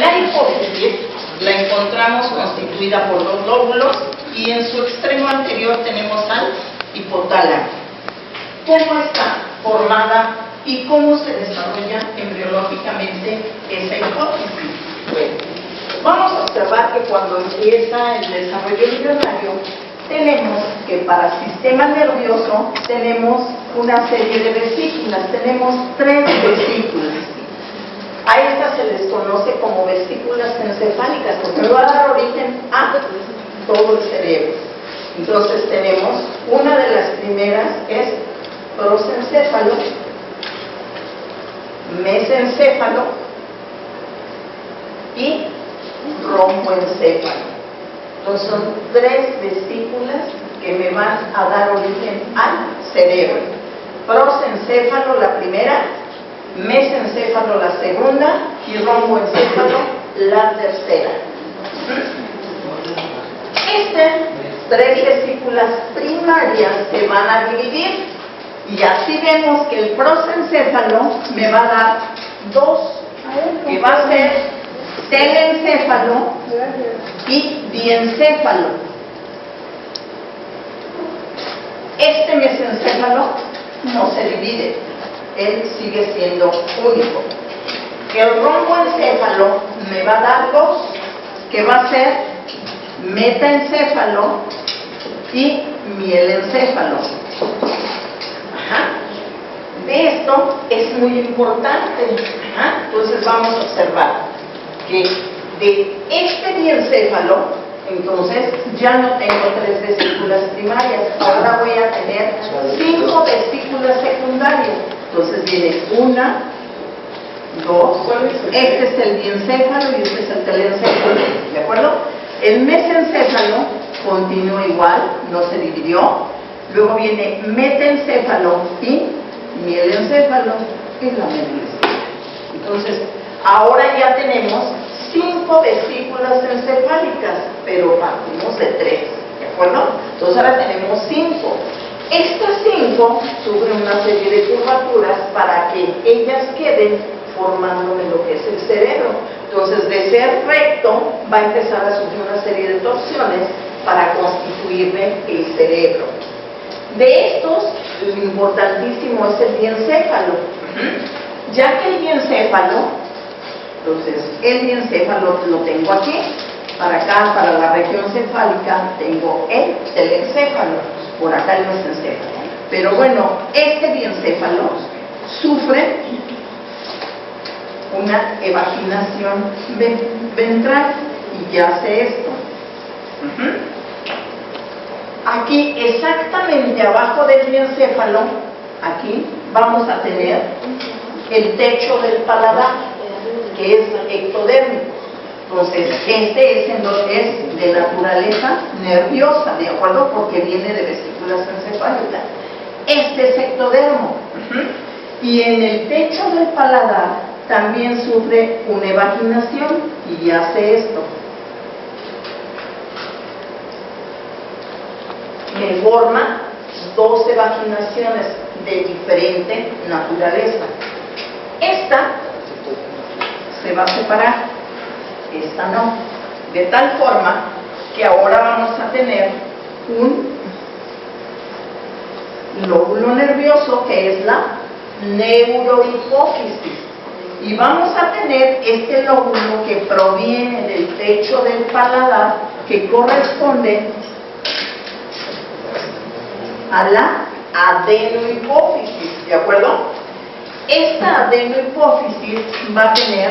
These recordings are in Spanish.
la hipófisis la encontramos constituida por dos lóbulos y en su extremo anterior tenemos al hipotálamo. ¿Cómo está formada y cómo se desarrolla embriológicamente esa hipófisis? Bueno, vamos a observar que cuando empieza el desarrollo embrionario, tenemos que para el sistema nervioso tenemos una serie de vesículas, tenemos 3 vesículas. A estas se les conoce como vesículas encefálicas, porque va a dar origen a todo el cerebro. Entonces tenemos una de las primeras es prosencéfalo, mesencéfalo y romboencéfalo. Entonces son 3 vesículas que me van a dar origen al cerebro. Prosencéfalo la primera, mesencéfalo la segunda y romboencéfalo la tercera. Estas 3 vesículas primarias se van a dividir y así vemos que el prosencéfalo me va a dar 2, que va a ser telencéfalo y diencéfalo. Este mesencéfalo no se divide, él sigue siendo único. El romboencéfalo me va a dar 2, que va a ser metaencéfalo y mielencéfalo. De esto es muy importante. Entonces vamos a observar que de este diencéfalo, entonces ya no tengo 3 vesículas primarias, ahora voy a tener 5 vesículas secundarias. Entonces viene 1, 2, este es el diencéfalo y este es el telencéfalo, ¿de acuerdo? El mesencéfalo continúa igual, no se dividió. Luego viene metaencéfalo y mielencéfalo y la mielencéfalo. Entonces, ahora ya tenemos 5 vesículas encefálicas, pero partimos de 3, ¿de acuerdo? Entonces ahora tenemos 5. Estas 5 sufren una serie de curvaturas para que ellas queden formándome lo que es el cerebro. Entonces, de ser recto, va a empezar a sufrir una serie de torsiones para constituirme el cerebro. De estos, lo importantísimo es el diencéfalo. Ya que el diencéfalo, entonces el diencéfalo lo tengo aquí, para acá, para la región cefálica, tengo el telencéfalo, por acá el mesencéfalo. Pero bueno, este diencéfalo sufre una evaginación ventral y ya hace esto. Aquí, exactamente abajo del diencéfalo, aquí vamos a tener el techo del paladar, que es ectodérmico. Entonces, este es de naturaleza nerviosa, ¿de acuerdo? Porque viene de vesículas encefálicas. Este es ectodermo. Y en el techo del paladar también sufre una evaginación y hace esto. Me forma 2 evaginaciones de diferente naturaleza. Esta se va a separar, esta no, de tal forma que ahora vamos a tener un lóbulo nervioso que es la neurohipófisis y vamos a tener este lóbulo que proviene del techo del paladar que corresponde a la adenohipófisis, ¿de acuerdo? Esta adenohipófisis va a tener,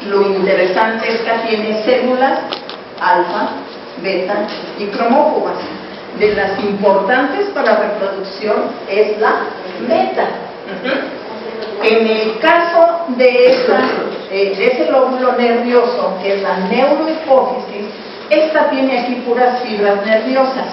lo interesante es que tiene células alfa, beta y cromófobas. De las importantes para la reproducción es la beta. En el caso de ese lóbulo nervioso, que es la neurohipófisis, esta tiene aquí puras fibras nerviosas.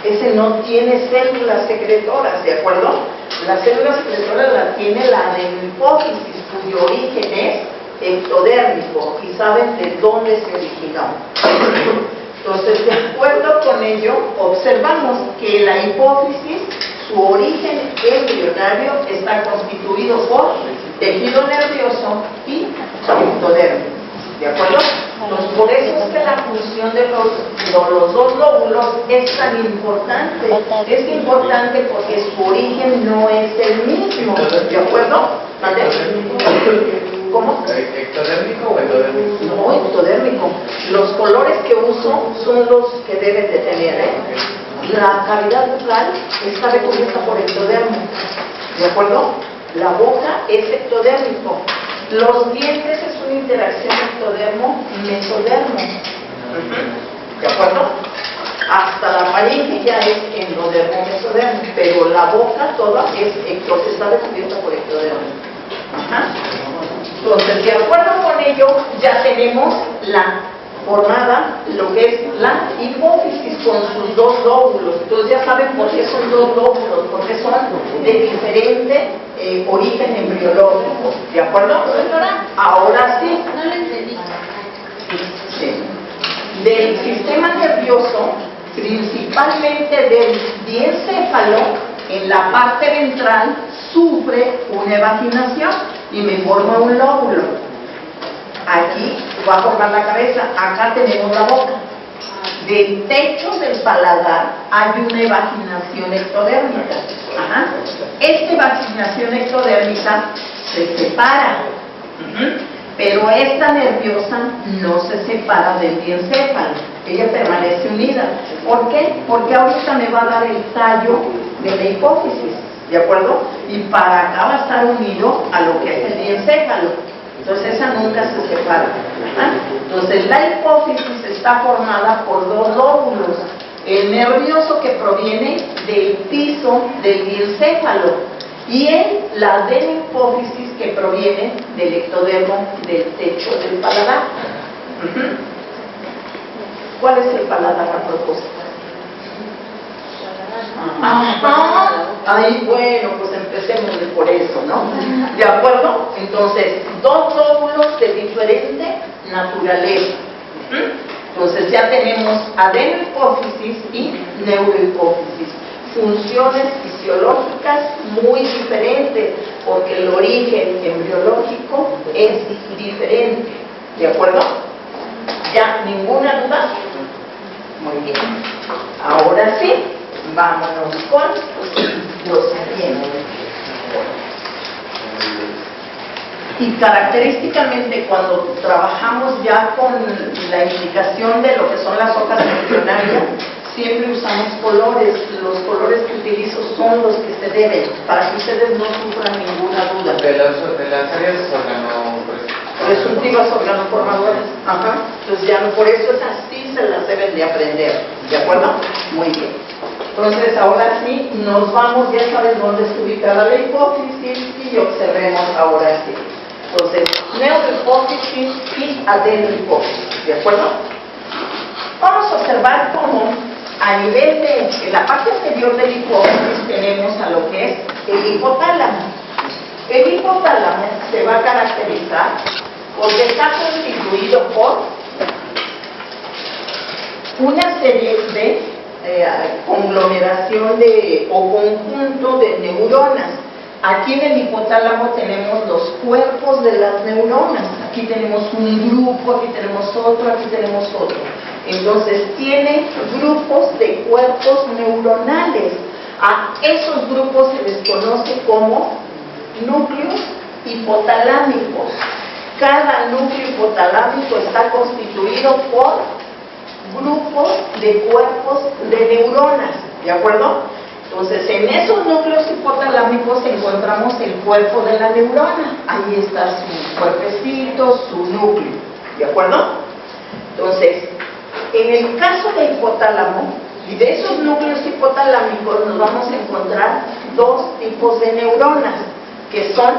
Ese no tiene células secretoras, ¿de acuerdo? Las células secretoras las tiene la adenohipófisis, cuyo origen es ectodérmico, y saben de dónde se originó. Entonces, de acuerdo con ello, observamos que la hipófisis, su origen embrionario, está constituido por tejido nervioso y ectodérmico. de los dos lóbulos es tan importante. Es importante porque su origen no es el mismo, ¿de acuerdo? ¿Vale? ¿Cómo? ¿Ectodérmico o endodérmico? No, ectodérmico. Los colores que uso son los que debes de tener, ¿eh? La cavidad bucal está recubierta por ectodermo, ¿de acuerdo? La boca es ectodérmico. Los dientes es una interacción ectodermo-mesodermo, ¿de acuerdo? Hasta la faringe ya es endodermo-mesodermo, pero la boca toda está recubierta por ectodermo. Ajá. Entonces, de acuerdo con ello, ya tenemos la formada lo que es la hipófisis con sus dos lóbulos. Entonces ya saben por qué son dos lóbulos, porque son de diferente origen embriológico. ¿De acuerdo? Ahora sí. No le entendí. Sí. Del sistema nervioso, principalmente del diencéfalo, en la parte ventral sufre una evaginación y me forma un lóbulo. Aquí va a formar la cabeza, acá tenemos la boca. Del techo del paladar hay una evaginación ectodérmica. Ajá. Esta evaginación ectodérmica se separa, pero esta nerviosa no se separa del diencéfalo, ella permanece unida. ¿Por qué? Porque ahorita me va a dar el tallo de la hipófisis, ¿de acuerdo? Y para acá va a estar unido a lo que es el diencéfalo. Entonces esa nunca se separa. ¿Ah? Entonces la hipófisis está formada por dos lóbulos. El nervioso que proviene del piso del diencéfalo y la adenopófisis que proviene del ectodermo del techo del paladar. ¿Cuál es el paladar a propósito? Ahí, bueno, pues empecemos por eso, ¿no? ¿De acuerdo? Entonces, dos lóbulos de diferente naturaleza. Entonces ya tenemos adenohipófisis y neurohipófisis. Funciones fisiológicas muy diferentes, porque el origen embriológico es diferente. ¿De acuerdo? ¿Ya ninguna duda? Muy bien. Ahora sí, vámonos con los siguientes. Y característicamente cuando trabajamos ya con la implicación de lo que son las hojas embrionarias, siempre usamos colores. Los colores que utilizo son los que se deben, para que ustedes no sufran ninguna duda. De las áreas Presuntivas organoformadoras. Ajá. Entonces ya por eso es así, se las deben de aprender. ¿De acuerdo? Muy bien. Entonces ahora sí, nos vamos, ya saben dónde está ubicada la hipófisis y observemos ahora sí. Entonces, neurohipófisis y adenohipófisis. ¿De acuerdo? Vamos a observar cómo a nivel de la parte exterior del hipófisis tenemos a lo que es el hipotálamo. El hipotálamo se va a caracterizar porque está constituido por una serie de conglomeración o conjunto de neuronas. Aquí en el hipotálamo tenemos los cuerpos de las neuronas. Aquí tenemos un grupo, aquí tenemos otro, aquí tenemos otro. Entonces tiene grupos de cuerpos neuronales. A esos grupos se les conoce como núcleos hipotalámicos. Cada núcleo hipotalámico está constituido por grupos de cuerpos de neuronas, ¿de acuerdo? Entonces, en esos núcleos hipotalámicos encontramos el cuerpo de la neurona. Ahí está su cuerpecito, su núcleo, ¿de acuerdo? Entonces, en el caso del hipotálamo y de esos núcleos hipotalámicos nos vamos a encontrar dos tipos de neuronas, que son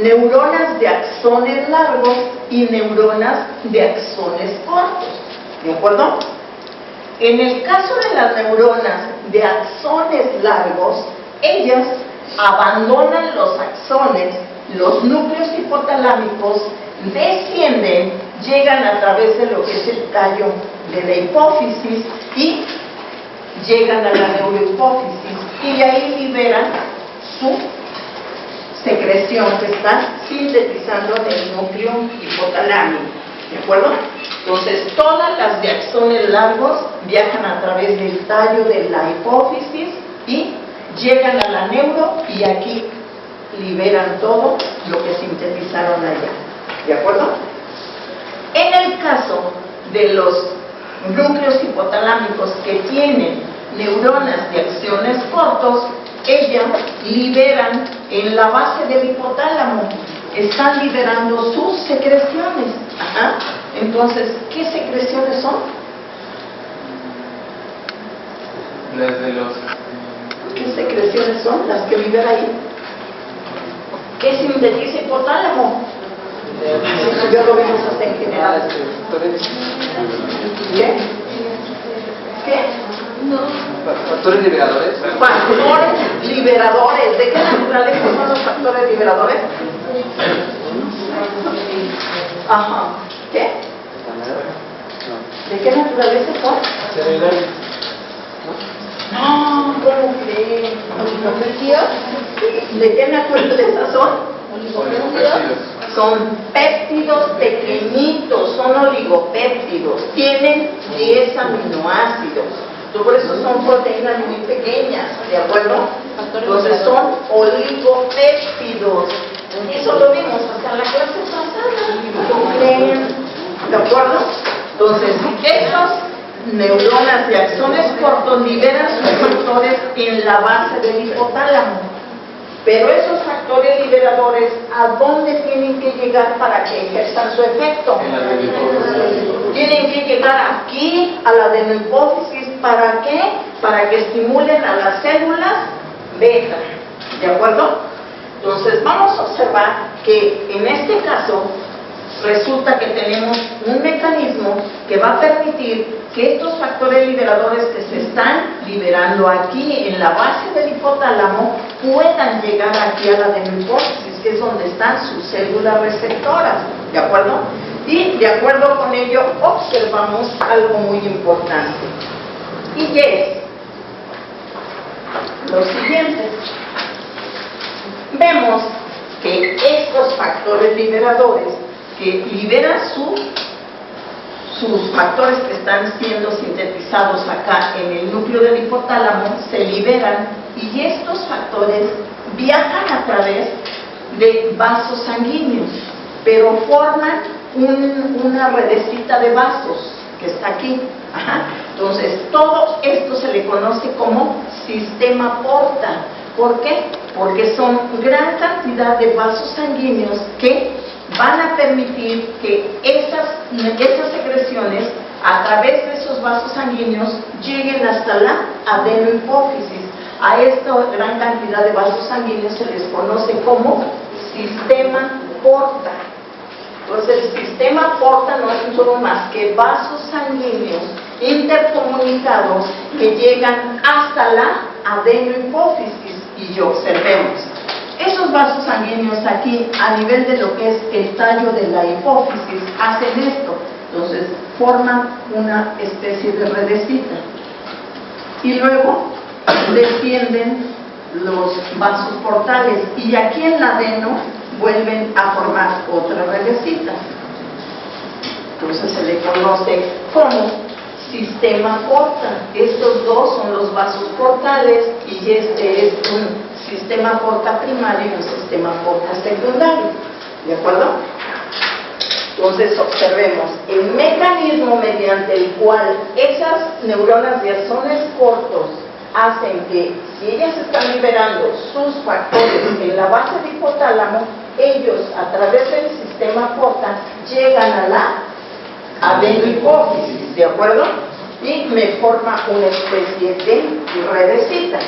neuronas de axones largos y neuronas de axones cortos, ¿de acuerdo? En el caso de las neuronas de axones largos, ellas abandonan los axones, los núcleos hipotalámicos descienden, llegan a través de lo que es el tallo de la hipófisis y llegan a la neurohipófisis y de ahí liberan su secreción que está sintetizando en el núcleo hipotalámico. ¿De acuerdo? Entonces, todas las de axones largos viajan a través del tallo de la hipófisis y llegan a la neuro y aquí liberan todo lo que sintetizaron allá. ¿De acuerdo? En el caso de los núcleos hipotalámicos que tienen neuronas de axones cortos, ellas liberan en la base del hipotálamo, están liberando sus secreciones. Ajá. Entonces, ¿qué secreciones son? Las de los... ¿Qué secreciones son las que libera ahí? ¿Qué sintetiza hipotálamo? Yo lo vimos hasta en general. ¿Qué? ¿Qué? ¿Factores liberadores? Factores liberadores. ¿De qué naturaleza son los factores liberadores? Ajá. ¿Qué? ¿De qué naturaleza son? No, ¿cómo creen? ¿De qué naturaleza son? Son péptidos pequeñitos, son oligopéptidos, tienen 10 aminoácidos. Por eso son proteínas muy pequeñas, ¿de acuerdo? Entonces son oligopéptidos. Eso lo vimos hasta la clase pasada. ¿Cómo creen? ¿De acuerdo? Entonces, estos neuronas de axones cortos liberan sus factores en la base del hipotálamo. Pero esos factores liberadores, ¿a dónde tienen que llegar para que ejerzan su efecto? Tienen que llegar aquí, a la adenohipófisis. ¿Para qué? Para que estimulen a las células beta. ¿De acuerdo? Entonces, vamos a observar que en este caso resulta que tenemos un mecanismo que va a permitir que estos factores liberadores que se están liberando aquí en la base del hipotálamo puedan llegar aquí a la adenohipófisis, que es donde están sus células receptoras, ¿de acuerdo? Y de acuerdo con ello observamos algo muy importante, y es lo siguiente. Vemos que estos factores liberadores que liberan sus factores que están siendo sintetizados acá en el núcleo del hipotálamo se liberan, y estos factores viajan a través de vasos sanguíneos, pero forman una redecita de vasos que está aquí. Ajá. Entonces, todo esto se le conoce como sistema porta. ¿Por qué? Porque son gran cantidad de vasos sanguíneos que van a permitir que esas secreciones a través de esos vasos sanguíneos lleguen hasta la adenohipófisis. A esta gran cantidad de vasos sanguíneos se les conoce como sistema porta. Entonces, el sistema porta no es solo más que vasos sanguíneos intercomunicados que llegan hasta la adenohipófisis. Y observemos, esos vasos sanguíneos aquí, a nivel de lo que es el tallo de la hipófisis, hacen esto. Entonces, forman una especie de redecita. Y luego descienden los vasos portales. Y aquí en la adeno vuelven a formar otra redecita. Entonces, se le conoce como sistema porta. Estos dos son los vasos portales y este es un sistema porta primario y un sistema porta secundario. ¿De acuerdo? Entonces observemos el mecanismo mediante el cual esas neuronas de axones cortos hacen que, si ellas están liberando sus factores en la base del hipotálamo, ellos a través del sistema porta llegan a la adenohipófisis, ¿de acuerdo? Y me forma una especie de redecita.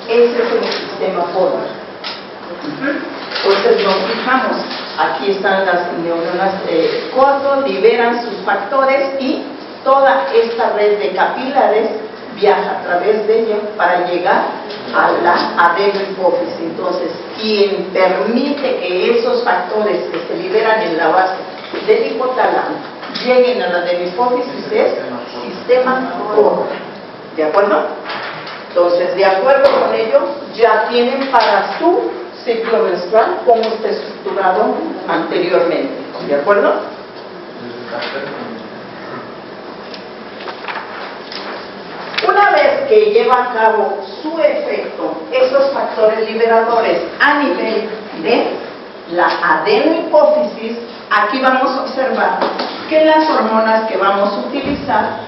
Ese es el sistema porta. Entonces nos fijamos, aquí están las neuronas cortos, liberan sus factores y toda esta red de capilares viaja a través de ello para llegar a la adenohipófisis. Entonces, quien permite que esos factores que se liberan en la base del hipotálamo lleguen a la adenohipófisis es sistema porta. ¿De acuerdo? Entonces, de acuerdo con ello, ya tienen para su ciclo menstrual como está estructurado anteriormente. ¿De acuerdo? Una vez que lleva a cabo su efecto esos factores liberadores a nivel de la adenohipófisis, aquí vamos a observar que las hormonas que vamos a utilizar,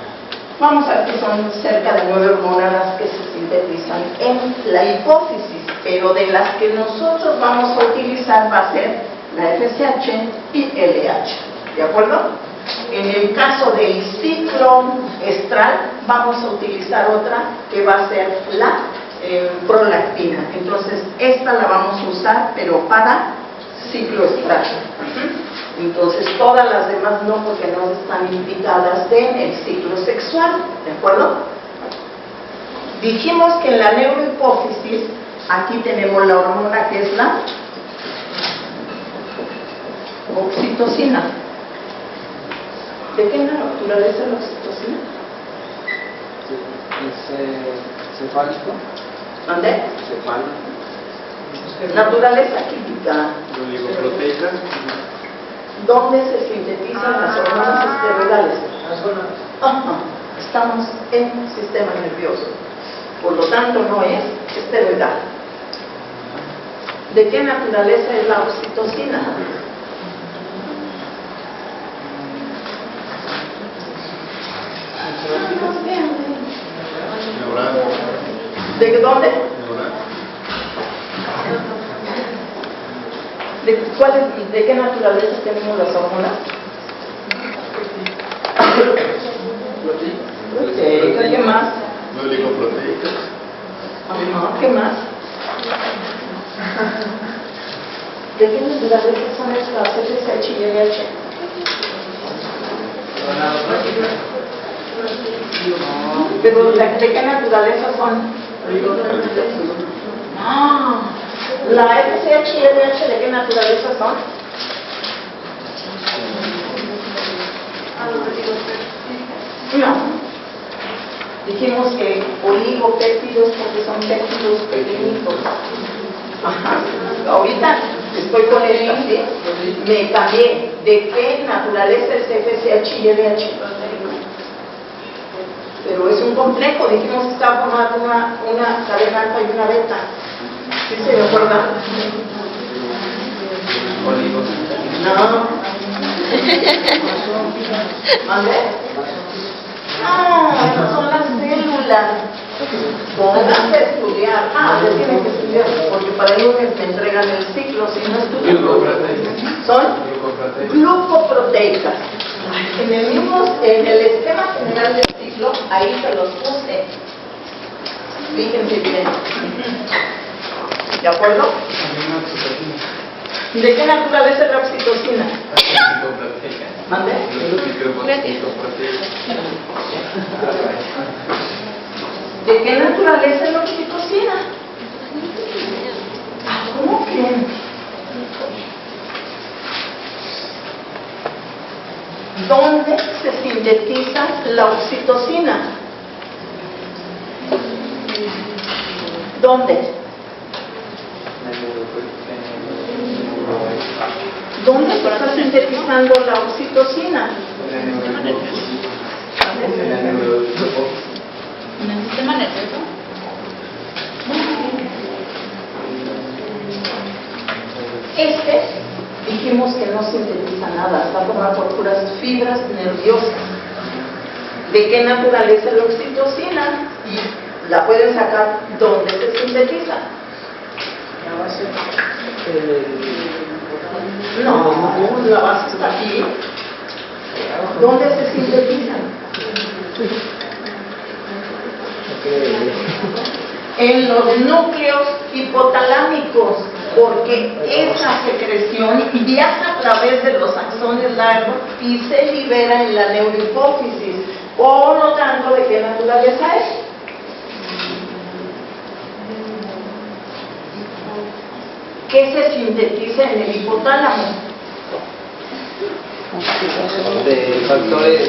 vamos a ver que son cerca de 9 hormonas las que se sintetizan en la hipófisis, pero de las que nosotros vamos a utilizar va a ser la FSH y LH, ¿de acuerdo? En el caso del ciclo estral vamos a utilizar otra que va a ser la prolactina. Entonces esta la vamos a usar pero para ciclo estral. Entonces todas las demás no, porque no están indicadas en el ciclo sexual, ¿de acuerdo? Dijimos que en la neurohipófisis aquí tenemos la hormona que es la oxitocina. ¿De qué naturaleza es la oxitocina? ¿Es cefálico? ¿Dónde? Cefálico. Naturaleza química. Oligoproteica. ¿Dónde se sintetizan las hormonas esteroidales? Ajá. Estamos en el sistema nervioso. Por lo tanto, no es esteroidal. ¿De qué naturaleza es la oxitocina? Neural. ¿De dónde? Neural. ¿De qué naturaleza tenemos las hormonas? Proteica, ¿qué más? Oligoproteica. Ajá, ¿qué más? ¿De qué naturaleza son estas FSH y LH? Pero ¿de qué naturaleza son? Ah, la FSH y LH, ¿de qué naturaleza son? No. Dijimos que oligopéptidos porque son péptidos pequeñitos. Ajá. Ahorita estoy con esta, ¿sí? Me cambié. ¿De qué naturaleza es FSH y LH? Pero es un complejo. Dijimos que estaba formada una cadena alfa y una beta. ¿Sí se recuerdan? No. ¿Mande? No, esas son las células. Pónganse a estudiar. Ya tienen que estudiar, porque para el lunes me entregan el ciclo, si no estudian. Son glucoproteicas. En el esquema general del ciclo, ahí se los puse. Fíjense bien. ¿De acuerdo? ¿De qué naturaleza es la oxitocina? ¿Mande? ¿De qué naturaleza es la oxitocina? ¿Cómo que? ¿Dónde se sintetiza la oxitocina? ¿Dónde? ¿Dónde se está sintetizando la oxitocina? ¿En el sistema nervioso? Dijimos que no sintetiza nada, está formado por puras fibras nerviosas. ¿De qué naturaleza es la oxitocina? Y la pueden sacar ¿dónde se sintetiza? No, la base está aquí. ¿Dónde se sintetizan? En los núcleos hipotalámicos, porque esa secreción viaja a través de los axones largos y se libera en la neurohipófisis. Por lo tanto, ¿de qué naturaleza es? ¿Qué se sintetiza en el hipotálamo? De factores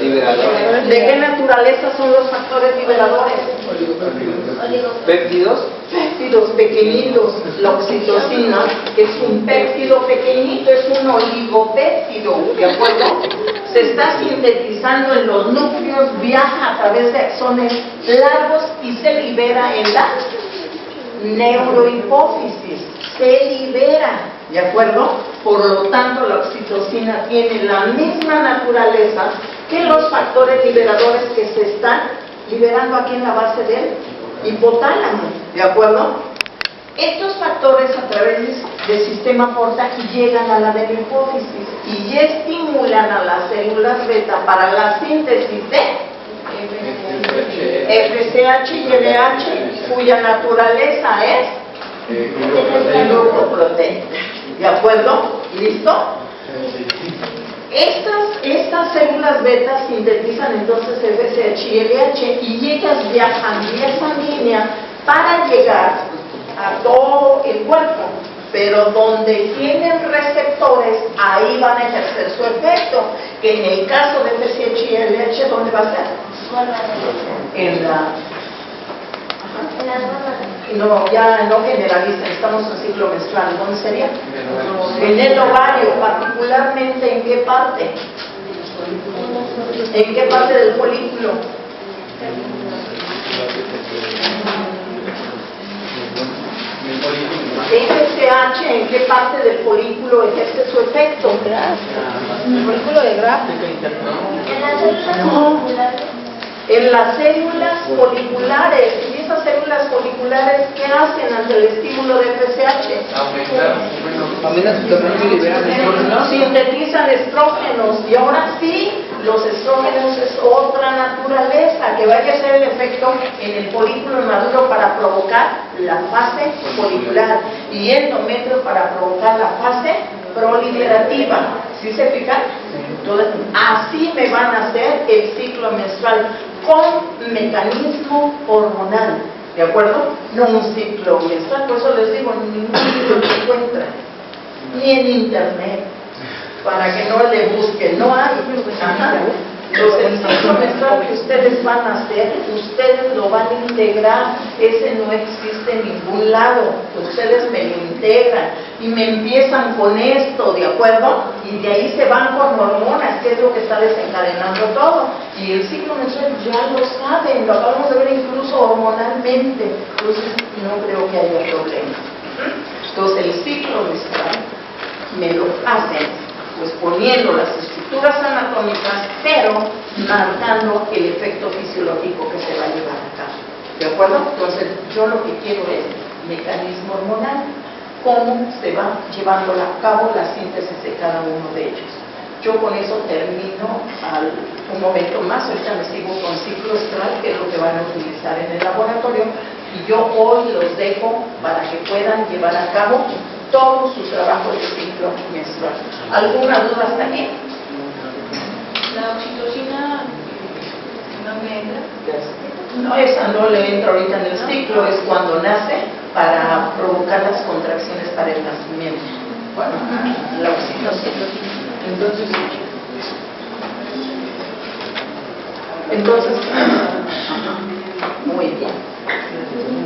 liberadores. ¿De qué naturaleza son los factores liberadores? ¿Péptidos? Péptidos. péptidos pequeñitos. La oxitocina es un péptido pequeñito, es un oligopéptido, ¿de acuerdo? Se está sintetizando en los núcleos, viaja a través de axones largos y se libera en la neurohipófisis. Se libera, ¿de acuerdo? Por lo tanto, la oxitocina tiene la misma naturaleza que los factores liberadores que se están liberando aquí en la base del hipotálamo, ¿de acuerdo? Estos factores a través del sistema porta llegan a la de la hipófisis y estimulan a las células beta para la síntesis de FSH y LH, cuya naturaleza es glucoproteína, ¿de acuerdo? ¿Listo? Estas células beta sintetizan entonces FSH y LH y ellas viajan vía sanguínea para llegar a todo el cuerpo, pero donde tienen receptores, ahí van a ejercer su efecto, que en el caso de FSH y LH, ¿dónde va a ser? En la... No, ya no generaliza, estamos en ciclo menstrual. ¿Dónde sería? En el ovario, particularmente ¿en qué parte? ¿En qué parte del folículo? FSH, ¿en qué parte del folículo ejerce su efecto? El folículo de Graf. En las células foliculares. ¿Y esas células foliculares qué hacen ante el estímulo de FSH? Aumentan su tamaño y liberan estrógenos. Sintetizan estrógenos. Y ahora sí, los estrógenos es otra naturaleza que va a ejercer el efecto en el folículo maduro para provocar la fase folicular y endometrio para provocar la fase proliferativa. ¿Sí se fijan? Entonces, así me van a hacer el ciclo menstrual con mecanismo hormonal, ¿de acuerdo? No un ciclo menstrual, por eso les digo, en ningún libro se encuentra, ni en internet, para que no le busquen, no hay. Ajá. Entonces, el ciclo menstrual que ustedes van a hacer, ustedes lo van a integrar, ese no existe en ningún lado, ustedes me lo integran y me empiezan con esto, ¿de acuerdo? Y de ahí se van con hormonas, que es lo que está desencadenando todo. Y el ciclo menstrual ya lo saben, lo acabamos de ver incluso hormonalmente, entonces no creo que haya problema. Entonces, el ciclo menstrual me lo hacen pues poniendo las estructuras anatómicas, pero marcando el efecto fisiológico que se va a llevar a cabo. ¿De acuerdo? Entonces, yo lo que quiero es mecanismo hormonal, cómo se va llevando a cabo la síntesis de cada uno de ellos. Yo con eso termino un momento más, ahorita me sigo con ciclo estral, que es lo que van a utilizar en el laboratorio, y yo hoy los dejo para que puedan llevar a cabo todo su trabajo de ciclo menstrual. ¿Alguna duda hasta aquí? La oxitocina no me entra. No, esa no le entra ahorita en el ciclo, es cuando nace para provocar las contracciones para el nacimiento. Bueno, la oxitocina. Entonces, muy bien.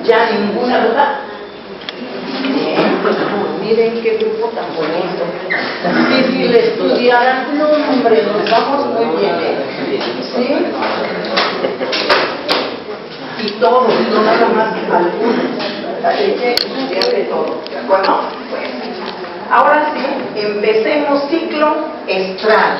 ¿Ya ninguna duda? Bien, pues miren qué grupo tan bonito. Si le estudiaran, no hombre, nos vamos muy bien, ¿sí? Y todos, no nada más algunos. Hay que estudiar de todo. Bueno, pues ahora sí, empecemos ciclo estral.